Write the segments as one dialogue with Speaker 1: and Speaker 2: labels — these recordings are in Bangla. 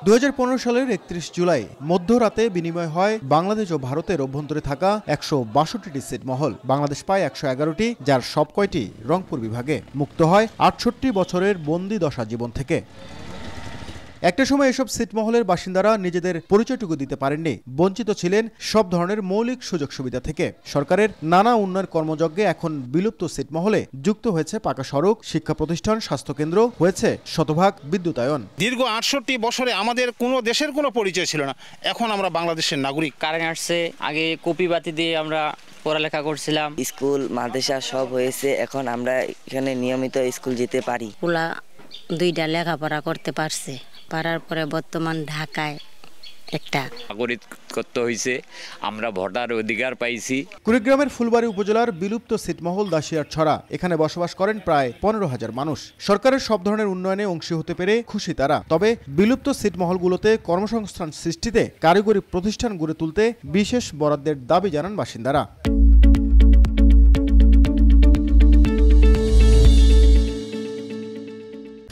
Speaker 1: 2015 সালের 31 জুলাই মধ্যরাতে বিনিময় হয় বাংলাদেশ ও ভারতের অভ্যন্তরে থাকা 162টি ছিটমহল। বাংলাদেশ পায় 111টি, যার সব কয়টি রংপুর বিভাগে। মুক্ত হয় 68 বছরের বন্দি দশা জীবন থেকে। একটা সময় এসব ছিটমহলের বাসিন্দারা নিজেদের পরিচয়টুকু দিতে পারেননি, বঞ্চিত ছিলেন সব ধরনের মৌলিক সুযোগ সুবিধা থেকে। সরকারের নানা উন্নয়ন কর্মযজ্ঞে এখন বিলুপ্ত ছিটমহলে যুক্ত হয়েছে পাকা সড়ক, শিক্ষা প্রতিষ্ঠান, স্বাস্থ্যকেন্দ্র, হয়েছে শতভাগ বিদ্যুতায়ন।
Speaker 2: দীর্ঘ 68 বছরে আমাদের কোনো দেশের কোনো পরিচয় ছিল না, এখন আমরা বাংলাদেশের নাগরিক।
Speaker 3: কারেন্ট আসছে, আগে কপিবাতি দিয়ে আমরা পড়ালেখা করছিলাম।
Speaker 4: স্কুল মাদ্রাসা সব হয়েছে, এখন আমরা এখানে নিয়মিত স্কুল যেতে পারি।
Speaker 5: পোলা 2টা লেখাপড়া করতে পারছে, পারার পরে বর্তমান ঢাকায় একটা
Speaker 6: নাগরিকত্ব হয়েছে, আমরা ভোটার অধিকার পাইছি।
Speaker 1: কুড়িগ্রামের ফুলবাড়ী উপজেলার বিলুপ্ত ছিটমহল দাসিয়ারছড়া, এখানে বসবাস করেন প্রায় 15,000 মানুষ। সরকারের সব ধরনের উন্নয়নে অংশী হতে পেরে খুশি তারা। তবে বিলুপ্ত ছিটমহলগুলোতে কর্মসংস্থান সৃষ্টিতে কারিগরি প্রতিষ্ঠান গড়ে তুলতে বিশেষ বরাদ্দের দাবি জানান বাসিন্দারা।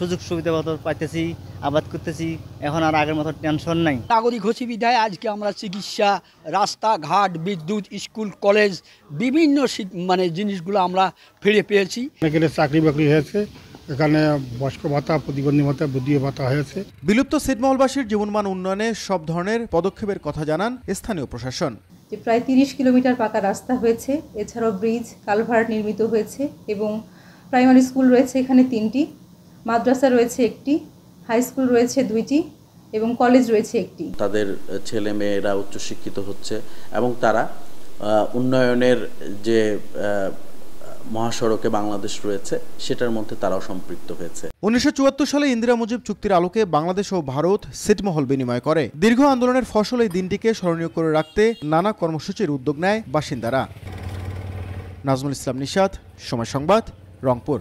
Speaker 7: সুযোগ সুবিধা পাইতেছি, আবাদ করতেছি, এখন আর আগের মতো টেনশন নাই।
Speaker 8: নাগরিক হচ্ছি বিধায় আজকে আমরা চিকিৎসা, রাস্তাঘাট, বিদ্যুৎ, স্কুল, কলেজ বিভিন্ন জিনিসগুলো আমরা ফিরে পেয়েছি।
Speaker 9: এখানে চাকরি বাকরি হয়েছে, এখানে বয়স্ক ভাতা, প্রতিবন্ধী ভাতা, বুদ্ধি ভাতা হয়েছে।
Speaker 1: বিলুপ্ত ছিটমহলবাসীর জীবনমান উন্নয়নে সব ধরনের পদক্ষেপের কথা জানান স্থানীয় প্রশাসন।
Speaker 10: যে প্রায় 30 কিলোমিটার পাকা রাস্তা হয়েছে, এছাড়াও ব্রিজ, কালভার্ট নির্মিত হয়েছে এবং প্রাইমারি স্কুল রয়েছে এখানে 3টি, মাদ্রাসা রয়েছে 1টি, হাই স্কুল রয়েছে 2টি এবং কলেজ রয়েছে 1টি।
Speaker 11: তাদের ছেলে মেয়েরা উচ্চশিক্ষিত হচ্ছে এবং তারা উন্নয়নের যে মহাসড়কে বাংলাদেশ রয়েছে সেটার মধ্যে তারাও সম্পৃক্ত হয়েছে।
Speaker 1: 1974 সালে ইন্দিরা মুজিব চুক্তির আলোকে বাংলাদেশ ও ভারত ছিটমহল বিনিময় করে। দীর্ঘ আন্দোলনের ফসল এই দিনটিকে স্মরণীয় করে রাখতে নানা কর্মসূচির উদ্যোগ নেয় বাসিন্দারা। নাজমুল ইসলাম নিশাত, সময় সংবাদ, রংপুর।